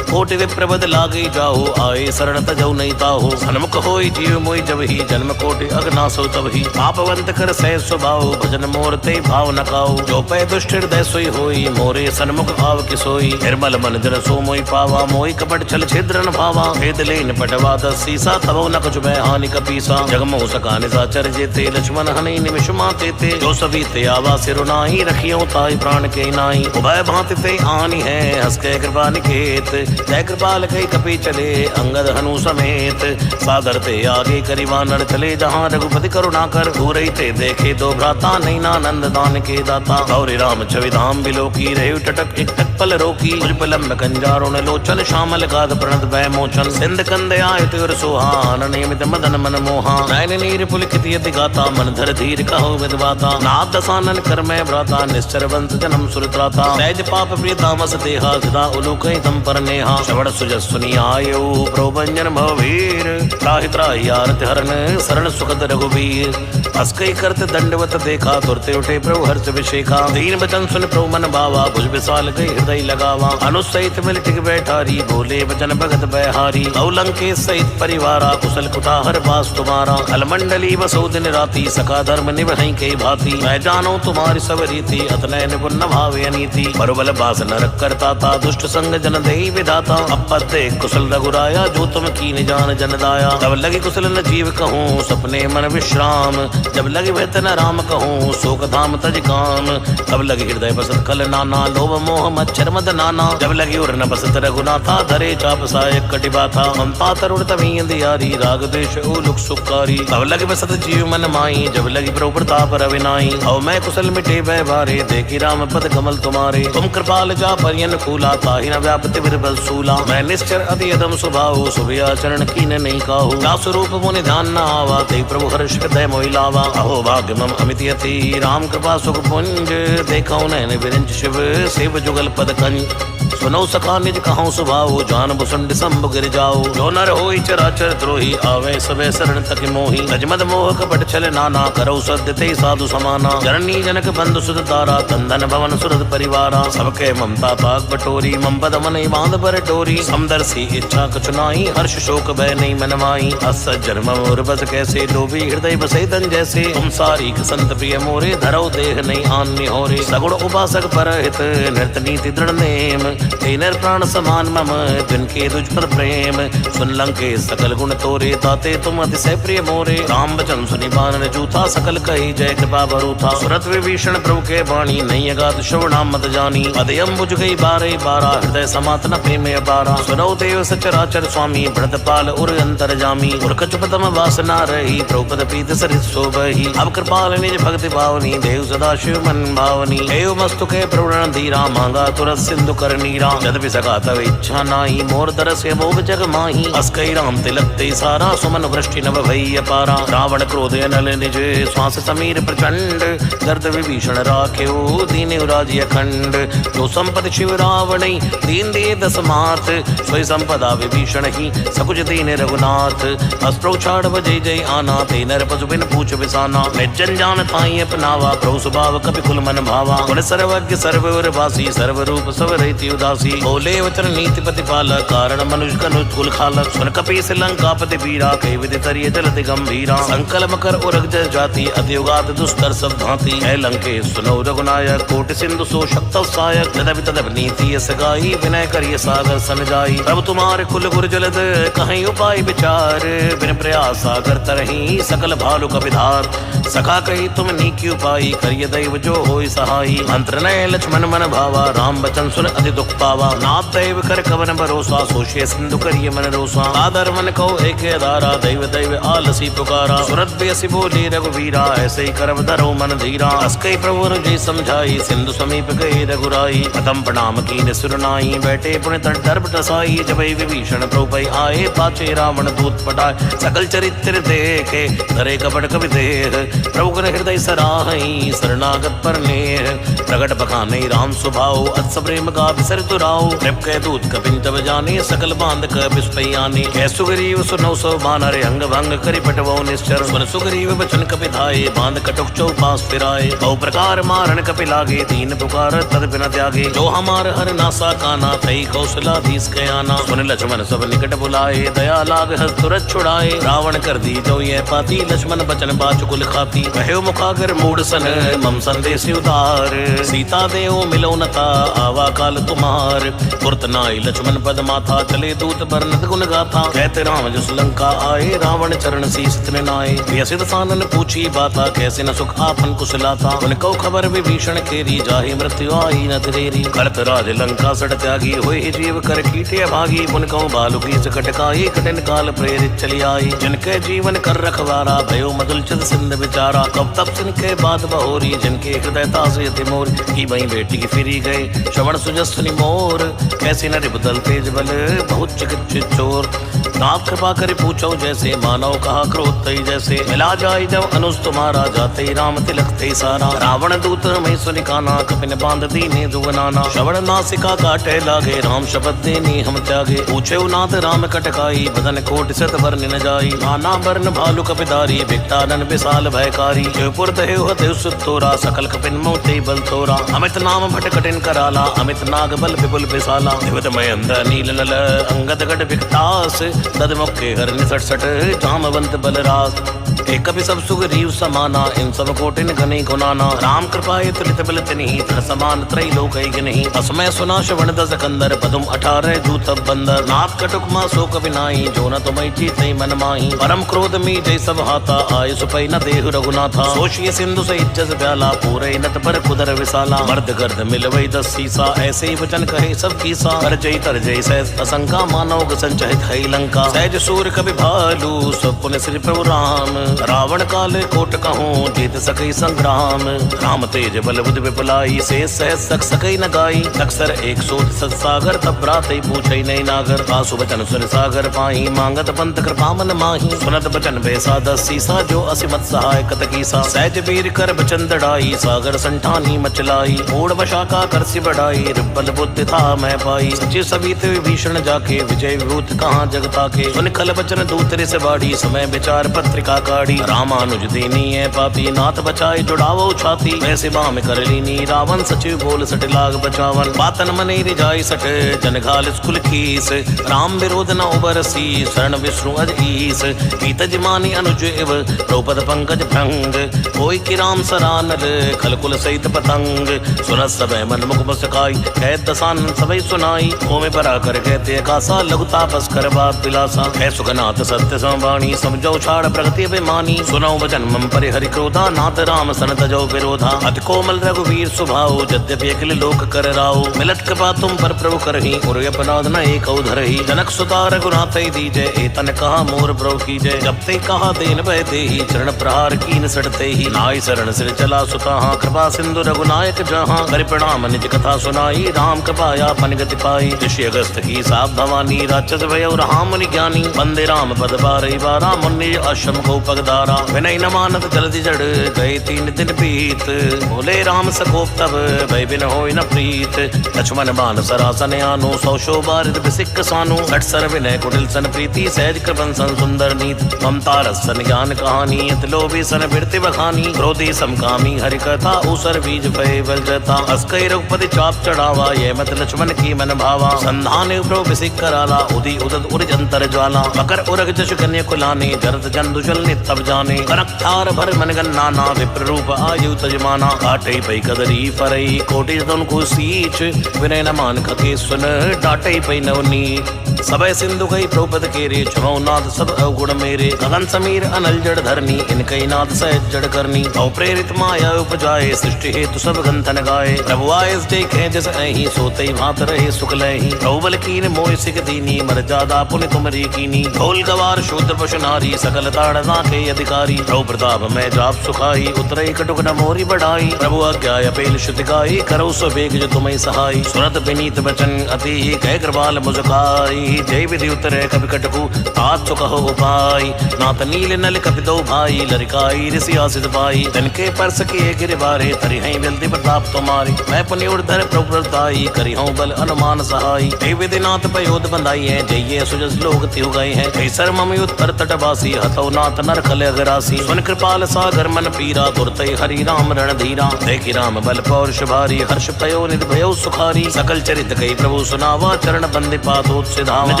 कोटि विप्रबद लागे जाओ आए शरण तजौ नहीं ताहो सन्मुख होई जीव मोहि जब ही जन्म कोटि अग्नासो तब ही पापवंत कर सह स्वभाव भजन मोर ते भाव न काओ जो पै दुष्ट हृदय सोई होई मोरे सन्मुख भाव किसोई निर्मल मन जन सो मोहि पावा मोहि कपट छल छिद्र न भावा भेद लेन पटवा दस सीसा तबो न कुछ भय हानि कपीसा जगमो सका निसाचर जेते लक्ष्मण हनि निमिष माते ते जो सभी ते आवा सिर नाही रखियो ताई प्राण के नाई उभय भांति ते आनी है हंस के कृपा निकेत जय कृपाल कई कपी चले अंगद हनु समेत सादर ते आगे करिवानर चले जहाँ रघुपति करुणा कर दूर ते देखे दो भ्राता नहीं नानंद दान के दाता गौरी राम छवि धाम बिलो की रहे टटक एक टक पल रोकी मुझ कंजारों लोचन श्यामल गाध प्रणत भय मोचन सिंध कंदे आयत और सुहान नियमित मदन मन मोहा नयन नीर पुलकित यति गाता मन धर धीर कहो विदवाता नाथ दसानन कर मैं भ्राता निश्चर वंश जन्म सुरत्राता सहज पाप प्रिय तामस देहा सदा उलोक तम पर नेहा श्रवण सुजस सुनी आयो प्रोभंजन भववीर त्राहि त्राहि आरत हरण शरण सुखद रघुवीर अस्कई करत दंडवत देखा तुरते उठे प्रभु हर्ष विशेखा दीन वचन सुन प्रभु मन भावा भुज विशाल गई हृदय लगावा अनुसहित मिल टिक बैठारी बोले वचन भगत बहारी अवलंके सहित परिवारा कुशल कुटाहर बास तुम्हारा अलमंडली बसो दिन राती सका धर्म निभई के भांति मैं जानो तुम्हारी सब रीति अतनय निपुण भावे अनीति बरुबल बास नरक करता था दुष्ट संग जन दे विधाता अपत्ते कुशल रघुराया जो तुम कीन जान जन दाया तब लगी कुशल न जीव कहूँ सपने मन विश्राम जब लगे वेतन राम कहूँ शोक धाम तज काम तब लगे हृदय बसत कल नाना लोभ मोह मच्छर मद नाना जब लगी उर न बसत रघुनाथा धरे चाप सायक कटिबा था ममता तरुण तभी अंधियारी राग देश उलुक सुखारी तब लगे बसत जीव मन माई जब लगी प्रभु प्रताप रविनाई अव मैं कुशल मिटे भय भारे देखी राम पद कमल तुम्हारे तुम कृपाल जा परियन कूला ताहि न व्यापति बिरबल सूला मैं निश्चर अति अदम स्वभाव सुभिया चरण कीन नहीं काहू जा स्वरूप मुनि ध्यान न आवा ते प्रभु हर्ष हृदय मोहिलावा अहो भाग्य मम अमित यति राम कृपा सुख पुंज देखो नैन विरंज शिव सेव जुगल पद कंज सुनो सखा निज कहो स्वभाव जान बुसुंड संभ गिर जाओ जो नर होई चराचर द्रोही आवे सबे शरण तक मोही गजमद मोह कपट छल नाना करो सद्य ते साधु समाना जननी जनक बंधु सुध तारा तंदन भवन सुरद परिवारा सबके ममता पाक बटोरी मम पद मन बांध पर डोरी समदर्शी इच्छा कछु नाई हर्ष शोक भय नहीं मन माई अस जन्म मोर बस कैसे लोभी हृदय बसे तन जैसे तुम सारी संत प्रिय मोरे धरो देह नहीं आन्य होरे सगुण उपासक पर हित नृत नीति दृढ़ नेम तेनर प्राण समान मम जिनके तुझ पर प्रेम सुन लंके सकल गुण तोरे ताते तुम अतिशय प्रिय मोरे राम बचन सुनि बानर जूथा सकल कही जय कृपा भरूथा सुरत विभीषण प्रभु के वाणी नहीं अगाध श्रवणाम मत जानी अदयम बुझ गई बारे बारा हृदय समातन प्रेम अपारा सुनो देव सचराचर स्वामी भरत पाल उर अंतर जामी उर्ख चुपतम वासना रही प्रभुपद प्रीत सरित शोभही अब कृपाल निज भक्ति भावनी देव सदा शिव मन भावनी एव मस्तु के प्रवण धीरा मांगा तुरत सिंधु कर नीरा जद भी सका तब इच्छा नाही मोर दरस मोह जग माही अस्कई राम तिलक ते सारा सुमन वृष्टि नभ भई अपारा रावण क्रोध नल निज श्वास समीर प्रचंड गर्द विभीषण राख्यो दीन राजी अखंड जो संपद शिव रावण दीन दे दस मात सोई संपदा विभीषण ही सकुच दीन रघुनाथ अस्प्रोछाड़ जय जय आना ते नर पशु बिन पूछ विसाना निर्जन जान ताई अपनावा प्रभु स्वभाव कपि कुल मन भावा गुण सर्वज्ञ सर्वर वासी सर्व रूप सब रहिति उदासी बोले वचन नीति प्रतिपालक कारण मनुष्य कनुज कुल खालक सुन कपीस लंकापति वीरा कई विधि तरिय जलति गंभीरा संकल मकर उरग जय जाति अतियुगात दुस्तर सब भांति है लंके सुनो रघुनायक कोटि सिंधु सो शक्त सहायक तदपि तदप नीति यस गाई विनय करिय सागर सन जाई प्रभु तुम्हारे कुल गुर जलद कहीं उपाय विचार बिन प्रयास सागर तरही सकल भालु कपिधार सखा कही तुम नीकी उपाई करिय दैव जो होई सहाई मंत्र नय लक्ष्मण मन भावा राम बचन सुन अति दुख पावा नाथ दैव कर कवन भरोसा सोशिय सिंधु करिय मन रोसा आदर मन कहो एक धारा दैव दैव आलसी पुकारा सुरत बेसी बोली रघुवीरा ऐसे ही करब धरो मन धीरा अस्कई प्रभु जी समझाई सिंधु समीप गए रघुराई प्रथम प्रणाम कीन सुरनाई बैठे पुण्य तट दर्प टसाई जब विभीषण प्रभु आए पाचे रावण दूत पटाए सकल चरित्र देखे धरे कपट कवि देह प्रभु कर हृदय सराहई शरणागत पर नेह प्रगट बखाने राम स्वभाव अत्स प्रेम का विसर तुराओ के दूत कपिन तब जाने सकल बांध क बिस्पयाने कै सुग्रीव सुनो सो बानर अंग भंग करि पटवो निश्चर सुन सुग्रीव बचन कपि धाये बांध कटुक चौपास फिराए बहु प्रकार मारन कपि लागे दीन पुकार तद बिन त्यागे जो हमार हर नासा काना थई कौशलाधीश कयाना सुन लक्ष्मण सब निकट बुलाए दया लाग हस्त तुरत छुड़ाए रावण कर दी जो ये पाती लक्ष्मण बचन बाच कुल खाती कहो मुखागर मूड सन मम संदेश उतार सीता देव मिलो नता आवा काल तुम्हार पुरत नाई लक्ष्मण पद माथा चले दूत बरनत गुण गाथा कहते राम जस लंका आए रावण चरण शीस नाए व्यसित सानन पूछी बाता कैसे न सुख आपन कुशलाता उनको खबर विभीषण केरी जाहि मृत्यु आई न तेरी करत राज लंका सड़ त्यागी होए जीव कर कीटे भागी उनको बालुकी सकटकाई कठिन काल प्रेरित चली आई जिनके जीवन कर रखवारा भयो मदुल चित सिंध विचारा, कब तब जिनके बात बहोरी, जिनके हृदय ताजे थे मोर, की वही बेटी की फिरी गए श्रवण सुजस्वनी मोर। कैसे न बदल तेज बल बहुत चिकित्सित चोर, नाथ कृपा करे पूछो जैसे, मानव कहा क्रोध तई जैसे। मिला जाय जब अनुज तुम्हारा, जाते राम तिलक ते सारा। रावण दूत में सुनिकाना, कपिन बांध दीने दुगनाना। श्रवण नासिका काटे लागे, राम शपथ देने हम त्यागे। पूछे नाथ राम कटकाई, बदन कोट सत वर्ण न जाई। नाना वर्ण भालु कपिधारी, भिक्टानन विशाल भयकारी। शिवपुर देव देव सुतोरा, सकल कपिन मोते बल तोरा। अमित नाम भट कटिन कराला, अमित नाग बल विपुल विशाला। दिवत मयंद नील नल, अंगद गढ़ विकटास। दद मुखे हर निसट सट, जामवंत बलरास। एक कपि सब सुख रीव समाना, इन सब कोटिन घने गुनाना। राम कृपाए तुलित बल तिन्हि, तन समान त्रैलोक गिनहि। असमय सुना श्रवण दस कंदर, पदुम 18 जूत बंदर। नाथ कटुक मा सो कवि नाई, जो न तुमई जीते मन माही। परम क्रोध मी जय सब हाथा, आय सुपै न देहु रघुनाथा। सोचिए सिंधु से इज्जत प्याला, पूरे नट पर कुदर विशाला। मर्द गर्द मिलवई 10 सीसा, ऐसे ही वचन कहे सब कीसा। कर जय तर जय सहज असंका, मानव संचहित है लंका। सहज सूर कवि भालू, सब पुण्य श्री प्रभु राम। रावण काल कोट कहूँ, जीत सके संग्राम। राम तेज बल बुद्धि विपुलाई, से सहज सक सके न गाई। अक्सर एक सोत सत सागर, तब राते पूछे नहीं नागर। आसु वचन सुन सागर पाही, मांगत पंत कृपा मन माही। सुनत बचन बेसा 10 सीसा, जो असिमत सहाय कत कीसा। सहज वीर कर बचन दड़ाई, सागर संठानी मचलाई। मूड वशाका कर सि बढ़ाई, रिबल बुद्धि था मैं पाई। सचिव सवित विभीषण जाके, विजय विभूत कहाँ जगता के। सुन खल बचन दूतरे से बाड़ी, समय विचार पत्रिका काढ़ी। रामानुज दीनी है पापी, नाथ बचाए जुड़ावो छाती। वैसे बाम कर लीनी, रावण सचिव बोल सट लाग बचावन। बातन मने रिजाई सट, जन घाल स्कुल खीस। राम विरोध न उबरसी, शरण विष्णु अज ईस। कीतज मानी अनुज इव, द्रौपद पंकज भृंग। कोई कि राम सरानल, खलकुल सहित पतंग। सुनत सबे मन मुख मुस्काई, कह दसान सबई सुनाई। ओमे परा कर कहते कासा, लघु तापस कर बात विलासा। है सुखनाथ सत्य संवाणी, समझो छाड़ प्रगति अभिमानी। सुनो वचन मम परि हरि क्रोधा, नाथ राम सन तजो विरोधा। अति कोमल रघुवीर स्वभाव, यद्यपि अखिल लोक कर राव। मिलत कृपा तुम पर प्रभु करहि, और अपराध न एक धरहि। जनक सुता रघुनाथ दीजय, एतन कहा मोर प्रभु कीजय। जब ते कहा देन भय देहि, चरण प्रहार कीन सटते ही। नाई शरण सिर चला सुताहा, कृपा सिंधु रघुनायक जहाँ। कर प्रणाम निज कथा सुनाई, राम कृपाया पन गति पाई। ऋषि अगस्त की साप भवानी, राक्षस भय राम मुनि ज्ञानी। वंदे राम पद बारही बारा, मुनि आश्रम को पगदारा। विनय न मानत जल्दी जड़, गए 3 दिन बीत। बोले राम सकोप तब, भय बिन होय न प्रीत। लक्ष्मण बान सरासन आनो, 100 शोभारित बिसिक सानो। 60 सर विनय कुटिल सन प्रीति, सहज कृपन सन सुंदर नीत। ममता रस सन ज्ञान कहानी, अति लोभी सन बिरति बखानी। क्रोधी समकामी हरि कथा, ऊसर बीज भय बल जता। अस्कई रघुपति चाप चढ़ावा, ये मत लक्ष्मण की मन भावा। संधान प्रभु बिसिक कराला, उदी उदत उर्ज अंतर ज्वाला। मकर उरग जश कन्या कुलाने, जरत जंदुजल नितब जाने। कनक थार भर मन गन्नाना, विप्र रूप आयु तजमाना। काटे पै कदरी फरई, कोटि तुन को सीच। विनय न मान कके सुन, डाटे पै नवनीत। सबय सिंधु कई प्रोपद केरे, छुमौ नाथ सब अवगुण मेरे। गगन समीर अनल जड़ धरनी, इनकई नाथ सहज जड़ करनी। औ प्रेरित माया उपजाए, सृष्टि हेतु सब गंथन गाए। प्रभु आए देखे जस अहि, सोते भात रहे सुख लहि। प्रभु बल कीन मोह सिख दीनी, मर जादा पुनि तुमरी कीनी। ढोल गवार शूद्र पशु नारी, सकल ताड़ना के अधिकारी। प्रभु प्रताप मैं जाप सुखाई, उतरई कटुक न मोरी बढ़ाई। प्रभु आज्ञा अपेल श्रुति गाई, करौ सो बेग जो तुम्हें सहाई। सुनत विनीत बचन अति, कह कृपाल मुझकाई। जय विधि उतरे कपि कटकु, तात कहो उपाय। नाथ नील नल कपि दो भाई, लरिकाई ऋषि आसित पाई। तिनके परस किए गिरबारे, तरि हैं विलति प्रताप तुम्हारी। मैं पुनि उर्धर प्रभु प्रताई, करि हूँ बल अनुमान सहाई। जय विधि नाथ पयोध बंधाई है, जय सुजस लोग त्यु गए हैं। कैसर मम उत्तर तटवासी, हतौ नाथ नर खल अगरासी। सुन कृपाल सागर मन पीरा, तुरते हरि राम रण धीरा। देखि राम बल पौरुष भारी, हर्ष भयो निध भयो सुखारी। सकल चरित कई प्रभु सुनावा, चरण बंदि पादोत सिधावा। निज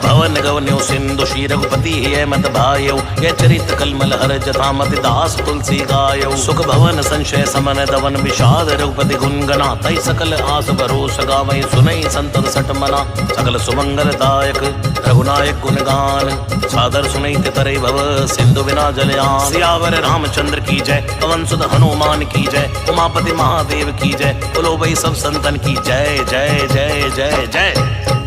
भवन गवन्यो सिंधु, श्री रघुपति है मत भायो। ये चरित कलमल हर जथा, मति दास तुलसी गायो। सुख भवन संशय समन दवन, विषाद रघुपति गुण गना। तई सकल आस भरोस गावै, सुनई संतत सठ मना। सकल सुमंगल दायक रघुनायक गुण गान, सादर सुनई तितरे भव, सिंधु बिना जलयान। सियावर रामचंद्र की जय, पवन सुत हनुमान की जय। उमापति महादेव की जय, बोलो भाई सब संतन की जय जय जय जय जय।